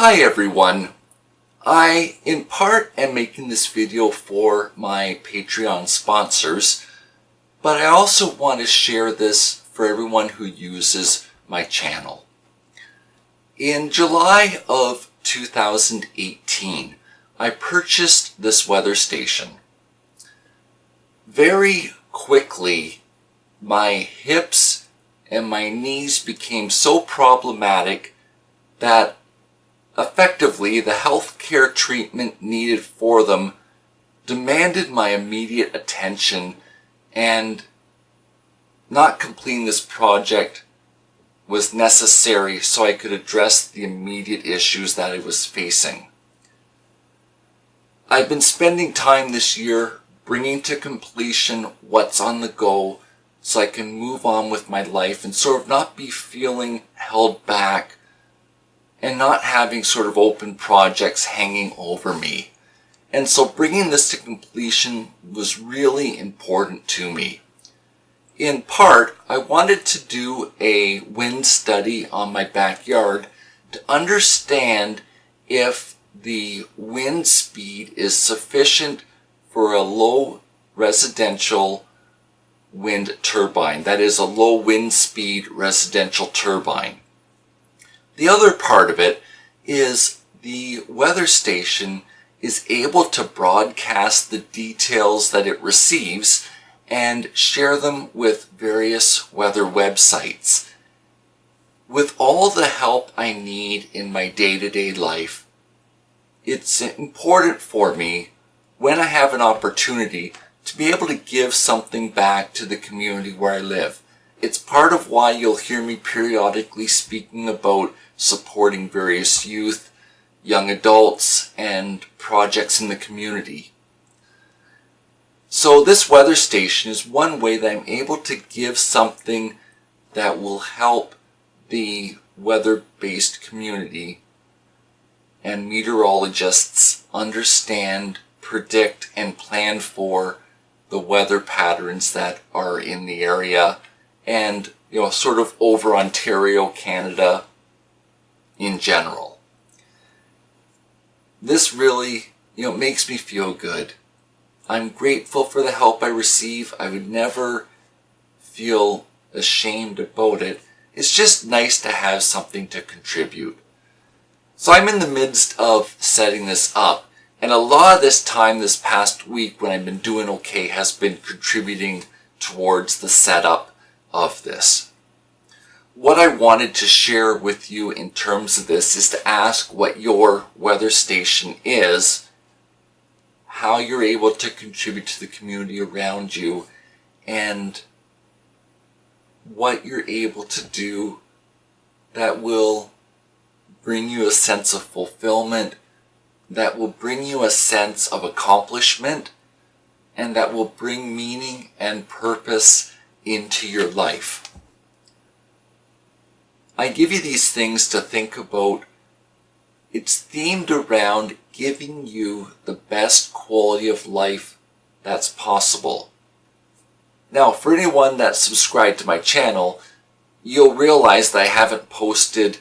Hi everyone. I, in part, am making this video for my Patreon sponsors, but I also want to share this for everyone who uses my channel. In July of 2018, I purchased this weather station. Very quickly, my hips and my knees became so problematic that effectively the healthcare treatment needed for them demanded my immediate attention, and not completing this project was necessary so I could address the immediate issues that I was facing. I've been spending time this year bringing to completion what's on the go so I can move on with my life and sort of not be feeling held back and not having sort of open projects hanging over me. And so bringing this to completion was really important to me. In part, I wanted to do a wind study on my backyard to understand if the wind speed is sufficient for a low residential wind turbine. That is, a low wind speed residential turbine. The other part of it is the weather station is able to broadcast the details that it receives and share them with various weather websites. With all the help I need in my day-to-day life, it's important for me, when I have an opportunity, to be able to give something back to the community where I live. It's part of why you'll hear me periodically speaking about supporting various youth, young adults, and projects in the community. So this weather station is one way that I'm able to give something that will help the weather-based community and meteorologists understand, predict, and plan for the weather patterns that are in the area and, sort of over Ontario, Canada in general. This really, makes me feel good. I'm grateful for the help I receive. I would never feel ashamed about it. It's just nice to have something to contribute. So I'm in the midst of setting this up, and a lot of this time this past week when I've been doing okay has been contributing towards the setup of this. What I wanted to share with you in terms of this is to ask what your weather station is, how you're able to contribute to the community around you, and what you're able to do that will bring you a sense of fulfillment, that will bring you a sense of accomplishment, and that will bring meaning and purpose into your life. I give you these things to think about. It's themed around giving you the best quality of life that's possible. Now, for anyone that's subscribed to my channel, you'll realize that I haven't posted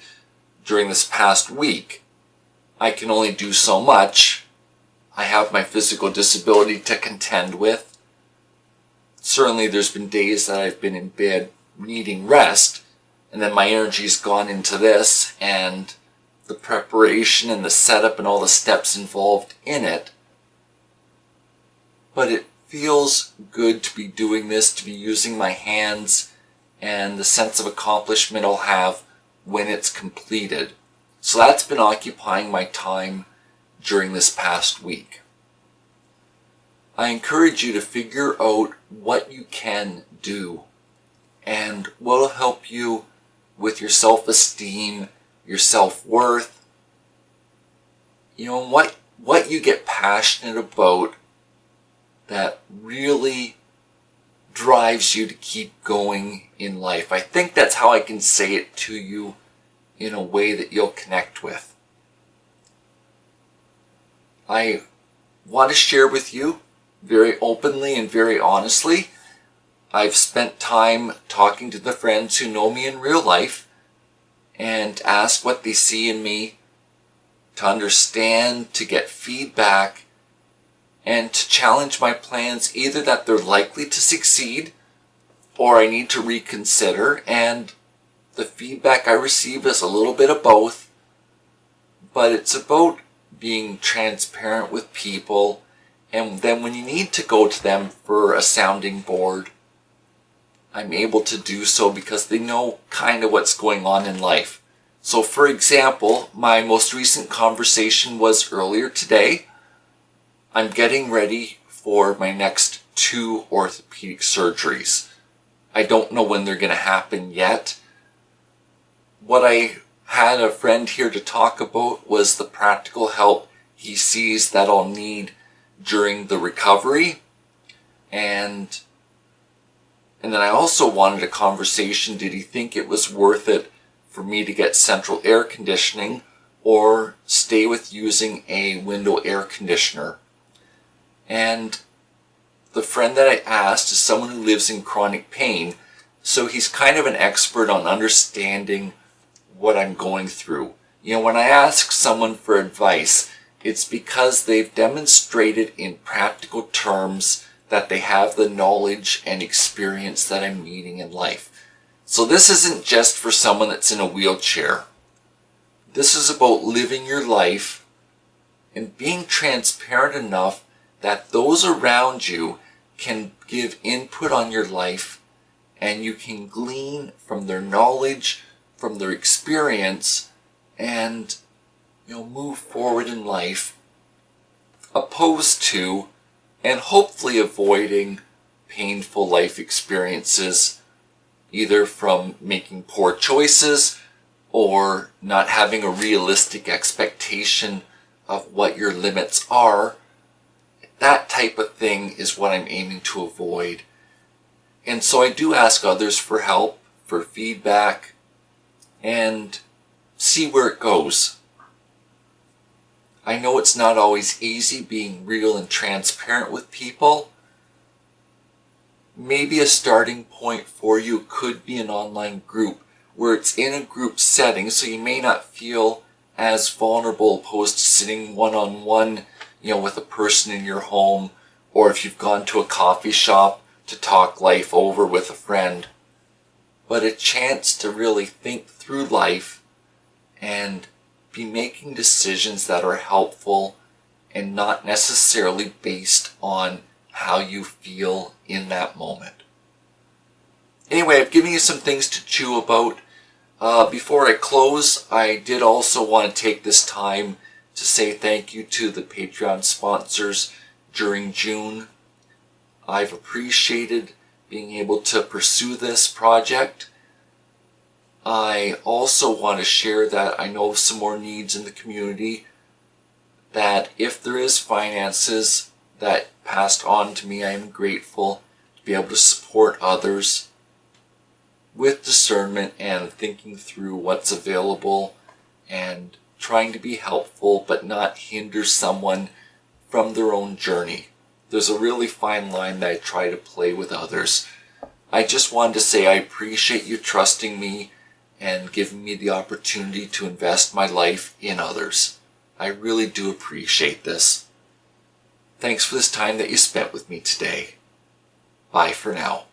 during this past week. I can only do so much. I have my physical disability to contend with. Certainly there's been days that I've been in bed needing rest, and then my energy's gone into this and the preparation and the setup and all the steps involved in it. But it feels good to be doing this, to be using my hands, and the sense of accomplishment I'll have when it's completed. So that's been occupying my time during this past week. I encourage you to figure out what you can do and what will help you with your self-esteem, your self-worth, what you get passionate about that really drives you to keep going in life. I think that's how I can say it to you in a way that you'll connect with. I want to share with you very openly and very honestly. I've spent time talking to the friends who know me in real life and ask what they see in me to understand, to get feedback, and to challenge my plans, either that they're likely to succeed or I need to reconsider. And the feedback I receive is a little bit of both, but it's about being transparent with people. And then when you need to go to them for a sounding board, I'm able to do so because they know kind of what's going on in life. So for example, my most recent conversation was earlier today. I'm getting ready for my next 2 orthopedic surgeries. I don't know when they're going to happen yet. What I had a friend here to talk about was the practical help he sees that I'll need during the recovery. And then I also wanted a conversation. Did he think it was worth it for me to get central air conditioning or stay with using a window air conditioner? And the friend that I asked is someone who lives in chronic pain, so he's kind of an expert on understanding what I'm going through. You know, when I ask someone for advice, it's because they've demonstrated in practical terms that they have the knowledge and experience that I'm needing in life. So this isn't just for someone that's in a wheelchair. This is about living your life and being transparent enough that those around you can give input on your life, and you can glean from their knowledge, from their experience, and move forward in life, opposed to and hopefully avoiding painful life experiences, either from making poor choices or not having a realistic expectation of what your limits are. That type of thing is what I'm aiming to avoid. And so I do ask others for help, for feedback, and see where it goes. I know it's not always easy being real and transparent with people. Maybe a starting point for you could be an online group where it's in a group setting, so you may not feel as vulnerable opposed to sitting one-on-one with a person in your home, or if you've gone to a coffee shop to talk life over with a friend. But a chance to really think through life and be making decisions that are helpful and not necessarily based on how you feel in that moment. Anyway, I've given you some things to chew about. Before I close, I did also want to take this time to say thank you to the Patreon sponsors during June. I've appreciated being able to pursue this project. I also want to share that I know of some more needs in the community, that if there is finances that passed on to me, I am grateful to be able to support others with discernment and thinking through what's available and trying to be helpful but not hinder someone from their own journey. There's a really fine line that I try to play with others. I just wanted to say I appreciate you trusting me and giving me the opportunity to invest my life in others. I really do appreciate this. Thanks for this time that you spent with me today. Bye for now.